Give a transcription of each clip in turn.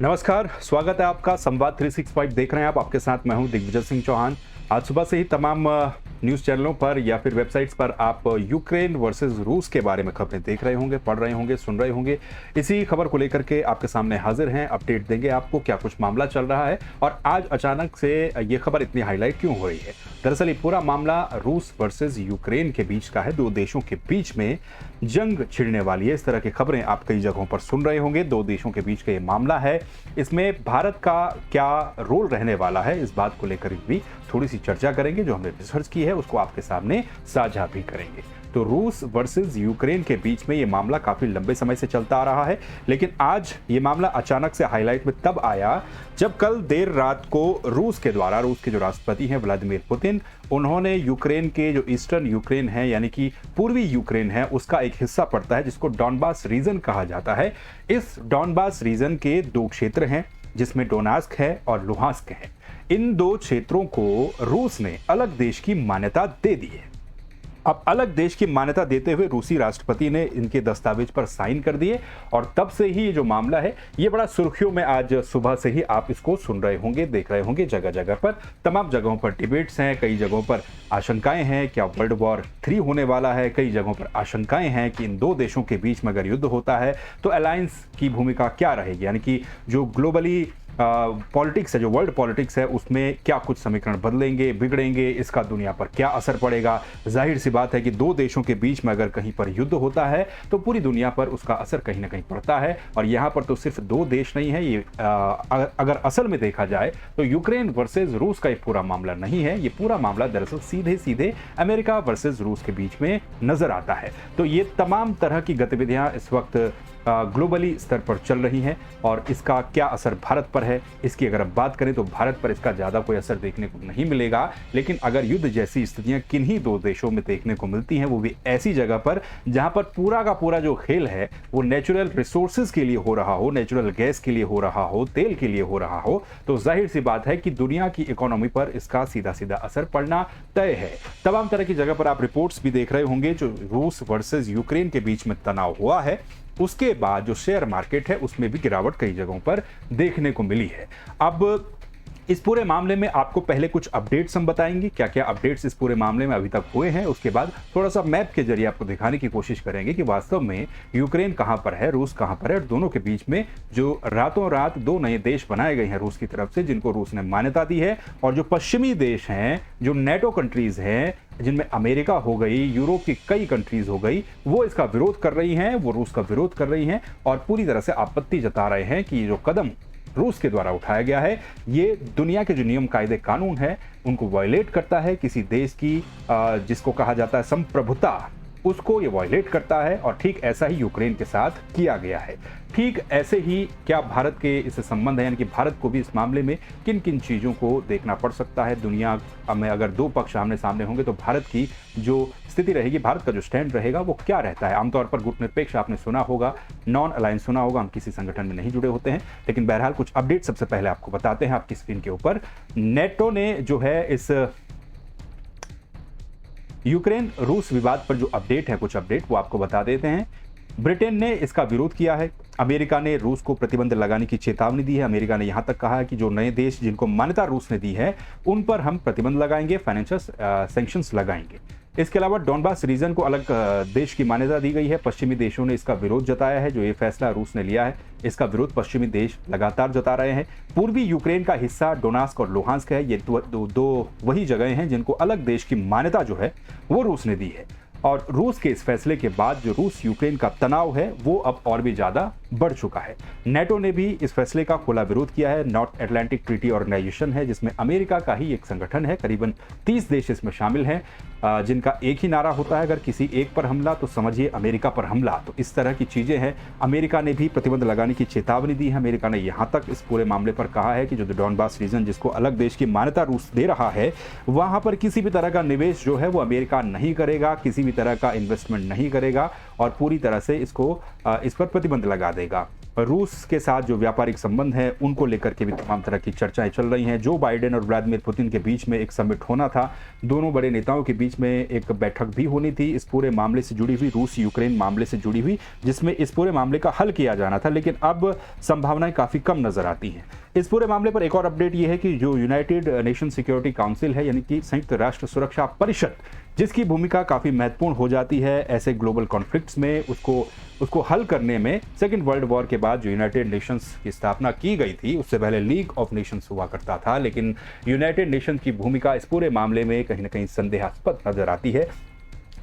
नमस्कार, स्वागत है आपका। संवाद 365 देख रहे हैं आप। आपके साथ मैं हूं दिग्विजय सिंह चौहान। आज सुबह से ही तमाम न्यूज़ चैनलों पर या फिर वेबसाइट्स पर आप यूक्रेन वर्सेस रूस के बारे में खबरें देख रहे होंगे, पढ़ रहे होंगे, सुन रहे होंगे। इसी खबर को लेकर के आपके सामने हाजिर हैं, अपडेट देंगे आपको क्या कुछ मामला चल रहा है और आज अचानक से ये खबर इतनी हाईलाइट क्यों हो रही है। दरअसल ये पूरा मामला रूस वर्सेस यूक्रेन के बीच का है। दो देशों के बीच में जंग छिड़ने वाली है, इस तरह की खबरें आप कई जगहों पर सुन रहे होंगे। दो देशों के बीच का ये मामला है, इसमें भारत का क्या रोल रहने वाला है, इस बात को लेकर भी थोड़ी सी चर्चा करेंगे। जो हमने रिसर्च की है उसको आपके सामने साझा भी करेंगे। तो रूस वर्सेस यूक्रेन के बीच में ये मामला काफी लंबे समय से चलता आ रहा है, लेकिन आज ये मामला अचानक से हाईलाइट में तब आया जब कल देर रात को रूस के जो राष्ट्रपति हैं व्लादिमीर पुतिन, उन्होंने यूक्रेन के जो ईस्टर्न यूक्रेन है यानी कि पूर्वी यूक्रेन है उसका एक हिस्सा पड़ता है जिसको डॉनबास रीजन कहा जाता है। इस डॉनबास रीजन के दो क्षेत्र हैं जिसमें डोनेट्स्क है और लुहांस्क है। इन दो क्षेत्रों को रूस ने अलग देश की मान्यता दे दी है। अब अलग देश की मान्यता देते हुए रूसी राष्ट्रपति ने इनके दस्तावेज पर साइन कर दिए और तब से ही ये जो मामला है ये बड़ा सुर्खियों में आज सुबह से ही आप इसको सुन रहे होंगे, देख रहे होंगे। जगह जगह पर तमाम जगहों पर डिबेट्स हैं, कई जगहों पर आशंकाएं हैं क्या वर्ल्ड वॉर 3 होने वाला है, कई जगहों पर आशंकाएं हैं कि इन दो देशों के बीच में अगर युद्ध होता है तो अलायंस की भूमिका क्या रहेगी, यानी कि जो ग्लोबली पॉलिटिक्स है, जो वर्ल्ड पॉलिटिक्स है, उसमें क्या कुछ समीकरण बदलेंगे, बिगड़ेंगे, इसका दुनिया पर क्या असर पड़ेगा। जाहिर सी बात है कि दो देशों के बीच में अगर कहीं पर युद्ध होता है तो पूरी दुनिया पर उसका असर कहीं ना कहीं पड़ता है। और यहाँ पर तो सिर्फ दो देश नहीं है, ये अगर असल में देखा जाए तो यूक्रेन वर्सेस रूस का एक पूरा मामला नहीं है। ये पूरा मामला दरअसल सीधे सीधे अमेरिका वर्सेस रूस के बीच में नजर आता है। तो ये तमाम तरह की गतिविधियां इस वक्त ग्लोबली स्तर पर चल रही हैं और इसका क्या असर भारत पर है, इसकी अगर आप बात करें तो भारत पर इसका ज़्यादा कोई असर देखने को नहीं मिलेगा। लेकिन अगर युद्ध जैसी स्थितियां किन्हीं दो देशों में देखने को मिलती हैं, वो भी ऐसी जगह पर जहां पर पूरा का पूरा जो खेल है वो नेचुरल रिसोर्सेज के लिए हो रहा हो, नेचुरल गैस के लिए हो रहा हो, तेल के लिए हो रहा हो, तो जाहिर सी बात है कि दुनिया की इकोनॉमी पर इसका सीधा सीधा असर पड़ना तय है। तमाम तरह की जगह पर आप रिपोर्ट्स भी देख रहे होंगे। जो रूस वर्सेस यूक्रेन के बीच में तनाव हुआ है उसके बाद जो शेयर मार्केट है उसमें भी गिरावट कई जगहों पर देखने को मिली है। अब इस पूरे मामले में आपको पहले कुछ अपडेट्स हम बताएंगे, क्या क्या अपडेट्स इस पूरे मामले में अभी तक हुए हैं। उसके बाद थोड़ा सा मैप के जरिए आपको दिखाने की कोशिश करेंगे कि वास्तव में यूक्रेन कहां पर है, रूस कहां पर है और दोनों के बीच में जो रातों रात दो नए देश बनाए गए हैं रूस की तरफ से, जिनको रूस ने मान्यता दी है। और जो पश्चिमी देश हैं, जो नेटो कंट्रीज हैं, जिनमें अमेरिका हो गई, यूरोप की कई कंट्रीज हो गई, वो इसका विरोध कर रही हैं, वो रूस का विरोध कर रही हैं और पूरी तरह से आपत्ति जता रहे हैं कि ये जो कदम रूस के द्वारा उठाया गया है ये दुनिया के जो नियम कायदे कानून है उनको वायलेट करता है। किसी देश की जिसको कहा जाता है संप्रभुता, उसको ये वायलेट करता है और ठीक ऐसा ही यूक्रेन के साथ किया गया है। ठीक ऐसे ही क्या भारत के इससे संबंध है, यानी कि भारत को भी इस मामले में किन किन चीज़ों को देखना पड़ सकता है। दुनिया में अगर दो पक्ष आमने सामने होंगे तो भारत की जो स्थिति रहेगी, भारत का जो स्टैंड रहेगा वो क्या रहता है। आमतौर पर गुटनिरपेक्ष आपने सुना होगा, नॉन अलायंस सुना होगा, हम किसी संगठन में नहीं जुड़े होते हैं। लेकिन बहरहाल कुछ अपडेट सबसे पहले आपको बताते हैं आपकी स्क्रीन के ऊपर। नेटो ने जो है इस यूक्रेन रूस विवाद पर जो अपडेट है, कुछ अपडेट वो आपको बता देते हैं। ब्रिटेन ने इसका विरोध किया है। अमेरिका ने रूस को प्रतिबंध लगाने की चेतावनी दी है। अमेरिका ने यहां तक कहा है कि जो नए देश जिनको मान्यता रूस ने दी है उन पर हम प्रतिबंध लगाएंगे, फाइनेंशियल सैंक्शंस लगाएंगे। इसके अलावा डॉनबास रीजन को अलग देश की मान्यता दी गई है। पश्चिमी देशों ने इसका विरोध जताया है। जो ये फैसला रूस ने लिया है इसका विरोध पश्चिमी देश लगातार जता रहे हैं। पूर्वी यूक्रेन का हिस्सा डोनेट्स्क और लुहांस्क है। ये दो वही जगह हैं जिनको अलग देश की मान्यता जो है वो रूस ने दी है। और रूस के इस फैसले के बाद जो रूस यूक्रेन का तनाव है वो अब और भी ज्यादा बढ़ चुका है। नेटो ने भी इस फैसले का खुला विरोध किया है। नॉर्थ अटलांटिक ट्रीटी ऑर्गेनाइजेशन है जिसमें अमेरिका का ही एक संगठन है, करीबन 30 देश इसमें शामिल हैं, जिनका एक ही नारा होता है, अगर किसी एक पर हमला तो समझिए अमेरिका पर हमला। तो इस तरह की चीजें हैं। अमेरिका ने भी प्रतिबंध लगाने की चेतावनी दी है। अमेरिका ने यहां तक इस पूरे मामले पर कहा है कि जो डॉनबास रीजन जिसको अलग देश की मान्यता रूस दे रहा है वहां पर किसी भी तरह का निवेश जो है वो अमेरिका नहीं करेगा, किसी भी तरह का इन्वेस्टमेंट नहीं करेगा और पूरी तरह से इस पर प्रतिबंध लगा देगा। रूस के साथ जो व्यापारिक संबंध है उनको लेकर के भी तमाम तरह की चर्चाएं चल रही हैं। जो बाइडेन और व्लादिमीर पुतिन के बीच में एक समिट होना था, दोनों बड़े नेताओं के बीच में एक बैठक भी होनी थी इस पूरे मामले से जुड़ी हुई, रूस यूक्रेन मामले से जुड़ी हुई, जिसमें इस पूरे मामले का हल किया जाना था, लेकिन अब संभावनाएं काफ़ी कम नजर आती हैं। इस पूरे मामले पर एक और अपडेट ये है कि जो यूनाइटेड नेशन सिक्योरिटी काउंसिल है, यानी कि संयुक्त राष्ट्र सुरक्षा परिषद, जिसकी भूमिका काफ़ी महत्वपूर्ण हो जाती है ऐसे ग्लोबल कॉन्फ्लिक्ट्स में, उसको हल करने में। सेकेंड वर्ल्ड वॉर के बाद जो यूनाइटेड नेशंस की स्थापना की गई थी, उससे पहले लीग ऑफ नेशंस हुआ करता था, लेकिन यूनाइटेड नेशंस की भूमिका इस पूरे मामले में कहीं ना कहीं संदेहास्पद नजर आती है।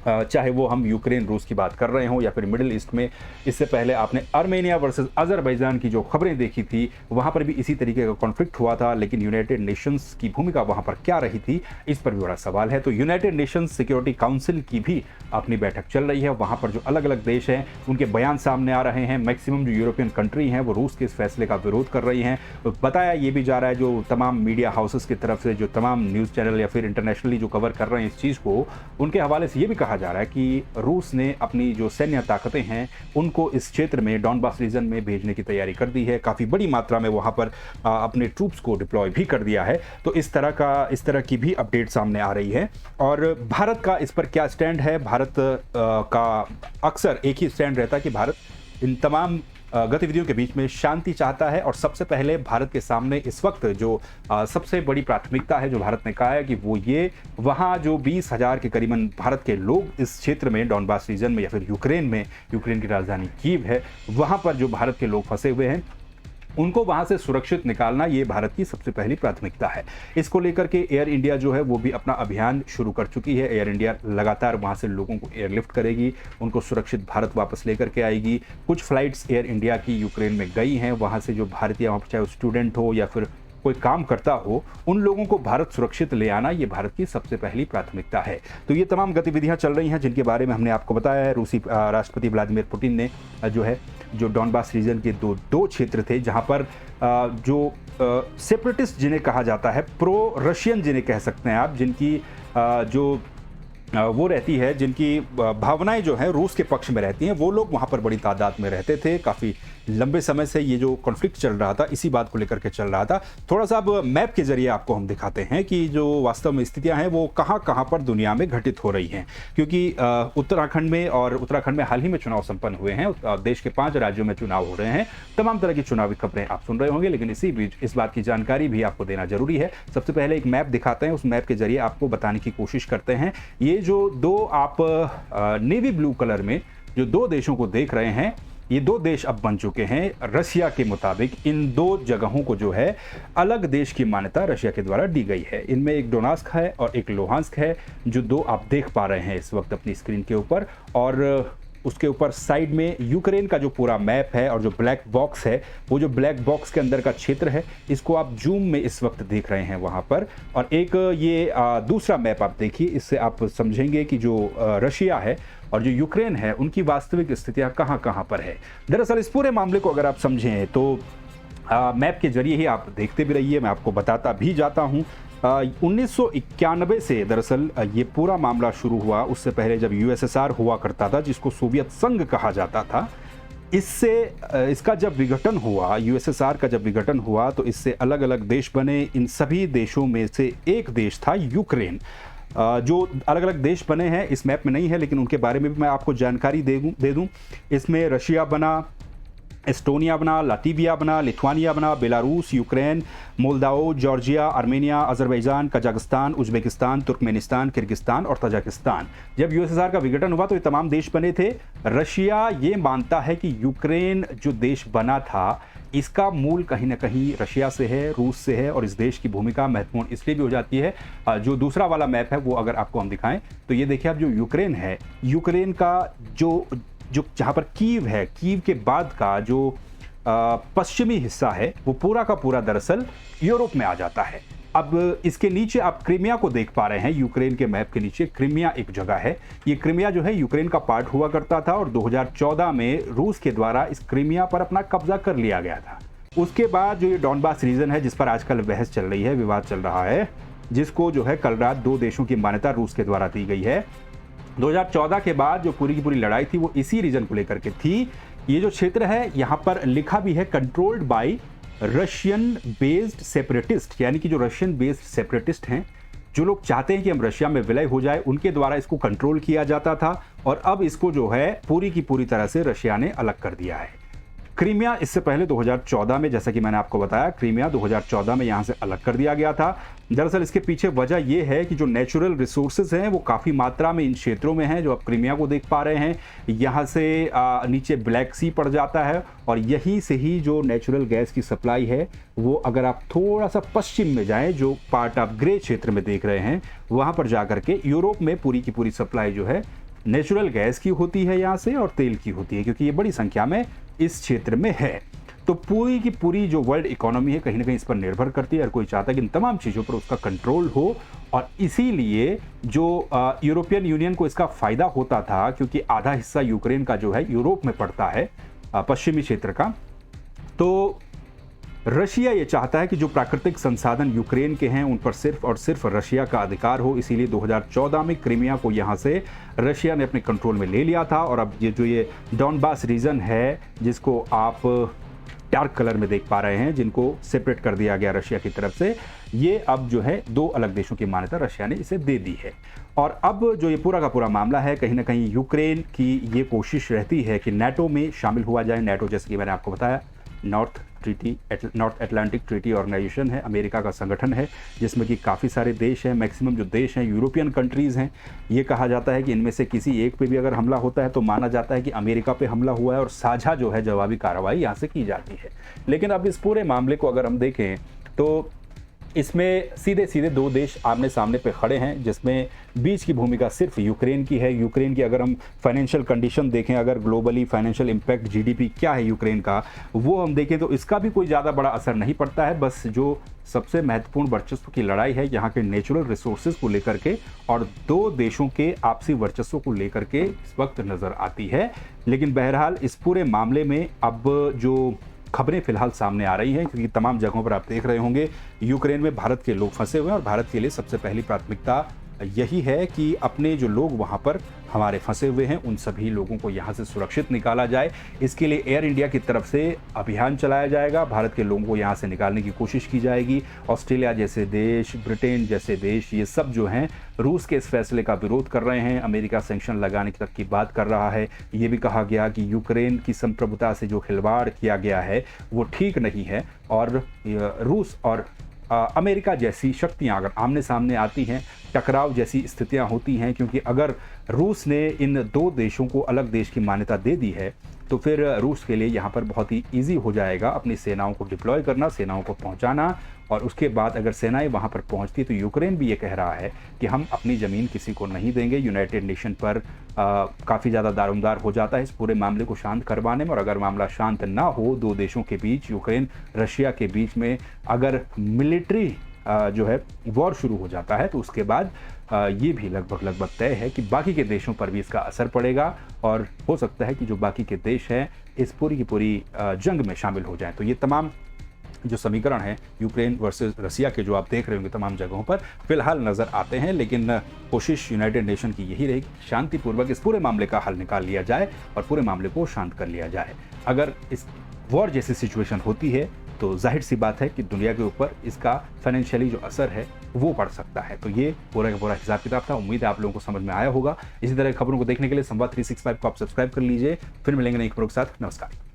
चाहे वो हम यूक्रेन रूस की बात कर रहे हों या फिर मिडिल ईस्ट में। इससे पहले आपने आर्मेनिया वर्सेस अजरबैजान की जो खबरें देखी थी, वहाँ पर भी इसी तरीके का कॉन्फ्लिक्ट हुआ था, लेकिन यूनाइटेड नेशंस की भूमिका वहाँ पर क्या रही थी, इस पर भी बड़ा सवाल है। तो यूनाइटेड नेशंस सिक्योरिटी काउंसिल की भी अपनी बैठक चल रही है। वहाँ पर जो अलग अलग देश हैं उनके बयान सामने आ रहे हैं। मैक्सिमम जो यूरोपियन कंट्री हैं वो रूस के इस फैसले का विरोध कर रही हैं। तो बताया ये भी जा रहा है, जो तमाम मीडिया हाउसेस की तरफ से, जो तमाम न्यूज़ चैनल या फिर इंटरनेशनली जो कवर कर रहे हैं इस चीज़ को, उनके हवाले से ये भी कहा जा रहा है कि रूस ने अपनी जो सैन्य ताकतें हैं उनको इस क्षेत्र में, डॉनबास रीजन में भेजने की तैयारी कर दी है। काफ़ी बड़ी मात्रा में वहाँ पर अपने ट्रूप्स को डिप्लॉय भी कर दिया है। तो इस तरह की भी अपडेट सामने आ रही है। और भारत का इस पर क्या स्टैंड है? भारत का अक्सर एक ही स्टैंड रहता है कि भारत इन तमाम गतिविधियों के बीच में शांति चाहता है। और सबसे पहले भारत के सामने इस वक्त जो सबसे बड़ी प्राथमिकता है, जो भारत ने कहा है कि वो ये, वहाँ जो 20,000 के करीबन भारत के लोग इस क्षेत्र में, डॉनबास रीजन में या फिर यूक्रेन में, यूक्रेन की राजधानी कीव है, वहाँ पर जो भारत के लोग फंसे हुए हैं, उनको वहां से सुरक्षित निकालना, ये भारत की सबसे पहली प्राथमिकता है। इसको लेकर के एयर इंडिया जो है वो भी अपना अभियान शुरू कर चुकी है। एयर इंडिया लगातार वहां से लोगों को एयरलिफ्ट करेगी, उनको सुरक्षित भारत वापस लेकर के आएगी। कुछ फ्लाइट्स एयर इंडिया की यूक्रेन में गई हैं, वहां से जो भारतीय, वहाँ चाहे स्टूडेंट हो या फिर कोई काम करता हो, उन लोगों को भारत सुरक्षित ले आना, ये भारत की सबसे पहली प्राथमिकता है। तो ये तमाम गतिविधियां चल रही हैं जिनके बारे में हमने आपको बताया है। रूसी राष्ट्रपति व्लादिमीर पुतिन ने जो डॉनबास रीजन के दो क्षेत्र थे, जहां पर जो सेपरेटिस्ट जिन्हें कहा जाता है, प्रो रशियन जिन्हें कह सकते हैं आप, जिनकी वो रहती है, जिनकी भावनाएं जो हैं रूस के पक्ष में रहती हैं, वो लोग वहाँ पर बड़ी तादाद में रहते थे। काफ़ी लंबे समय से ये जो कॉन्फ्लिक्ट चल रहा था, इसी बात को लेकर के चल रहा था। थोड़ा सा अब मैप के जरिए आपको हम दिखाते हैं कि जो वास्तव में स्थितियां हैं वो कहाँ कहाँ पर दुनिया में घटित हो रही हैं। क्योंकि उत्तराखंड में हाल ही में चुनाव संपन्न हुए हैं। देश के 5 राज्यों में चुनाव हो रहे हैं। तमाम तरह की चुनावी खबरें आप सुन रहे होंगे, लेकिन इसी बीच इस बात की जानकारी भी आपको देना जरूरी है। सबसे पहले एक मैप दिखाते हैं, उस मैप के जरिए आपको बताने की कोशिश करते हैं। ये जो दो आप नेवी ब्लू कलर में जो 2 देशों को देख रहे हैं, ये 2 देश अब बन चुके हैं। रशिया के मुताबिक इन 2 जगहों को जो है अलग देश की मान्यता रशिया के द्वारा दी गई है। इनमें एक डोनेत्स्क है और एक लुहांस्क है, जो 2 आप देख पा रहे हैं इस वक्त अपनी स्क्रीन के ऊपर। और उसके ऊपर साइड में यूक्रेन का जो पूरा मैप है, और जो ब्लैक बॉक्स है, वो जो ब्लैक बॉक्स के अंदर का क्षेत्र है, इसको आप जूम में इस वक्त देख रहे हैं वहाँ पर। और एक ये दूसरा मैप आप देखिए, इससे आप समझेंगे कि जो रशिया है और जो यूक्रेन है, उनकी वास्तविक स्थितियाँ कहाँ कहाँ पर है। दरअसल इस पूरे मामले को अगर आप समझें तो मैप के जरिए ही आप देखते भी रहिए, मैं आपको बताता भी जाता हूँ। 1991 से दरअसल ये पूरा मामला शुरू हुआ। उससे पहले जब यूएसएसआर हुआ करता था, जिसको सोवियत संघ कहा जाता था, इसका जब विघटन हुआ, यूएसएसआर का जब विघटन हुआ, तो इससे अलग अलग देश बने। इन सभी देशों में से एक देश था यूक्रेन। जो अलग अलग देश बने हैं इस मैप में नहीं है, लेकिन उनके बारे में भी मैं आपको जानकारी दे दूं। इसमें रशिया बना, एस्टोनिया बना, लातविया बना, लिथुआनिया बना, Belarus, Ukraine, Moldova, Georgia, Armenia, Azerbaijan, Kazakhstan, Uzbekistan, Turkmenistan, Kyrgyzstan और तजाकिस्तान। जब यूएसएसआर का विघटन हुआ तो ये तमाम देश बने थे। रशिया ये मानता है कि यूक्रेन जो देश बना था, इसका मूल कहीं ना कहीं रशिया से है, रूस से है, और इस देश की भूमिका महत्वपूर्ण इसलिए भी हो जाती है। जो दूसरा वाला मैप है वो अगर आपको हम दिखाएं तो ये देखिए, अब जो यूक्रेन है, यूक्रेन का जो जहाँ पर कीव है, कीव के बाद का जो पश्चिमी हिस्सा है, वो पूरा का पूरा दरअसल यूरोप में आ जाता है। अब इसके नीचे आप क्रीमिया को देख पा रहे हैं। यूक्रेन के मैप के नीचे क्रीमिया एक जगह है। ये क्रीमिया जो है यूक्रेन का पार्ट हुआ करता था, और 2014 में रूस के द्वारा इस क्रीमिया पर अपना कब्जा कर लिया गया था। उसके बाद जो ये डॉनबास रीजन है, जिस पर आजकल बहस चल रही है, विवाद चल रहा है, जिसको जो है कल रात 2 देशों की मान्यता रूस के द्वारा दी गई है। 2014 के बाद जो पूरी की पूरी लड़ाई थी वो इसी रीजन को लेकर के थी ये जो क्षेत्र है यहाँ पर लिखा भी है controlled by Russian based separatist, यानी कि जो रशियन बेस्ड सेपरेटिस्ट हैं, जो लोग चाहते हैं कि हम रशिया में विलय हो जाए, उनके द्वारा इसको कंट्रोल किया जाता था और अब इसको जो है पूरी की पूरी तरह से रशिया ने अलग कर दिया है। क्रीमिया इससे पहले 2014 में, जैसा कि मैंने आपको बताया, क्रीमिया 2014 में यहाँ से अलग कर दिया गया था। दरअसल इसके पीछे वजह यह है कि जो नेचुरल रिसोर्सेज हैं वो काफ़ी मात्रा में इन क्षेत्रों में हैं, जो आप क्रीमिया को देख पा रहे हैं। यहाँ से नीचे ब्लैक सी पड़ जाता है और यहीं से ही जो नेचुरल गैस की सप्लाई है वो, अगर आप थोड़ा सा पश्चिम में जाएं, जो पार्ट आप ग्रे क्षेत्र में देख रहे हैं, वहाँ पर जा करके यूरोप में पूरी की पूरी सप्लाई जो है नेचुरल गैस की होती है यहाँ से, और तेल की होती है, क्योंकि ये बड़ी संख्या में इस क्षेत्र में है। तो पूरी की पूरी जो वर्ल्ड इकोनॉमी है कहीं ना कहीं इस पर निर्भर करती है। हर कोई चाहता है कि इन तमाम चीज़ों पर उसका कंट्रोल हो, और इसीलिए जो यूरोपियन यूनियन को इसका फायदा होता था, क्योंकि आधा हिस्सा यूक्रेन का जो है यूरोप में पड़ता है, पश्चिमी क्षेत्र का। तो रशिया ये चाहता है कि जो प्राकृतिक संसाधन यूक्रेन के हैं उन पर सिर्फ और सिर्फ रशिया का अधिकार हो। इसीलिए 2014 में क्रीमिया को यहाँ से रशिया ने अपने कंट्रोल में ले लिया था। और अब ये डॉनबास रीजन है, जिसको आप डार्क कलर में देख पा रहे हैं, जिनको सेपरेट कर दिया गया रशिया की तरफ से, ये अब जो है 2 अलग देशों की मान्यता रशिया ने इसे दे दी है। और अब जो ये पूरा का पूरा मामला है, कहीं ना कहीं यूक्रेन की ये कोशिश रहती है कि नाटो में शामिल हुआ जाए। नाटो, जैसे कि मैंने आपको बताया, नॉर्थ अटलांटिक ट्रीटी ऑर्गेनाइजेशन है, अमेरिका का संगठन है, जिसमें कि काफ़ी सारे देश हैं। मैक्सिमम जो देश हैं यूरोपियन कंट्रीज़ हैं। ये कहा जाता है कि इनमें से किसी एक पे भी अगर हमला होता है तो माना जाता है कि अमेरिका पे हमला हुआ है, और साझा जो है जवाबी कार्रवाई यहाँ से की जाती है। लेकिन अब इस पूरे मामले को अगर हम देखें तो इसमें सीधे सीधे 2 देश आमने सामने पे खड़े हैं, जिसमें बीच की भूमिका सिर्फ यूक्रेन की है। यूक्रेन की अगर हम फाइनेंशियल कंडीशन देखें, अगर ग्लोबली फाइनेंशियल इम्पैक्ट जीडीपी क्या है यूक्रेन का, वो हम देखें तो इसका भी कोई ज़्यादा बड़ा असर नहीं पड़ता है। बस जो सबसे महत्वपूर्ण वर्चस्व की लड़ाई है यहाँ के नेचुरल रिसोर्सेज को लेकर के और 2 देशों के आपसी वर्चस्व को लेकर के इस वक्त नज़र आती है। लेकिन बहरहाल इस पूरे मामले में अब जो खबरें फिलहाल सामने आ रही हैं, क्योंकि तमाम जगहों पर आप देख रहे होंगे यूक्रेन में भारत के लोग फंसे हुए हैं, और भारत के लिए सबसे पहली प्राथमिकता यही है कि अपने जो लोग वहाँ पर हमारे फंसे हुए हैं उन सभी लोगों को यहाँ से सुरक्षित निकाला जाए। इसके लिए एयर इंडिया की तरफ से अभियान चलाया जाएगा, भारत के लोगों को यहाँ से निकालने की कोशिश की जाएगी। ऑस्ट्रेलिया जैसे देश, ब्रिटेन जैसे देश, ये सब जो हैं रूस के इस फैसले का विरोध कर रहे हैं। अमेरिका सैंक्शन लगाने तक की बात कर रहा है। ये भी कहा गया कि यूक्रेन की संप्रभुता से जो खिलवाड़ किया गया है वो ठीक नहीं है, और रूस और अमेरिका जैसी शक्तियां अगर आमने सामने आती हैं, टकराव जैसी स्थितियां होती हैं, क्योंकि अगर रूस ने इन 2 देशों को अलग देश की मान्यता दे दी है तो फिर रूस के लिए यहाँ पर बहुत ही ईजी हो जाएगा अपनी सेनाओं को डिप्लॉय करना, सेनाओं को पहुँचाना। और उसके बाद अगर सेनाएं वहाँ पर पहुँचती तो यूक्रेन भी ये कह रहा है कि हम अपनी ज़मीन किसी को नहीं देंगे। यूनाइटेड नेशन पर काफ़ी ज़्यादा दारोमदार हो जाता है इस पूरे मामले को शांत करवाने में। और अगर मामला शांत ना हो 2 देशों के बीच, यूक्रेन रशिया के बीच में अगर मिलिट्री जो है वॉर शुरू हो जाता है, तो उसके बाद ये भी लगभग तय है कि बाकी के देशों पर भी इसका असर पड़ेगा, और हो सकता है कि जो बाकी के देश हैं इस पूरी की पूरी जंग में शामिल हो जाएं। तो ये तमाम जो समीकरण हैं यूक्रेन वर्सेस रशिया के, जो आप देख रहे होंगे तमाम जगहों पर फिलहाल नज़र आते हैं। लेकिन कोशिश यूनाइटेड नेशन की यही रहेगी, शांतिपूर्वक इस पूरे मामले का हल निकाल लिया जाए और पूरे मामले को शांत कर लिया जाए। अगर इस वॉर जैसी सिचुएशन होती है तो जाहिर सी बात है कि दुनिया के ऊपर इसका फाइनेंशियली जो असर है वो पड़ सकता है। तो ये पूरा का पूरा हिसाब किताब था। उम्मीद है आप लोगों को समझ में आया होगा। इसी तरह की खबरों को देखने के लिए संवाद 365 को आप सब्सक्राइब कर लीजिए। फिर मिलेंगे नई खबरों के साथ। नमस्कार।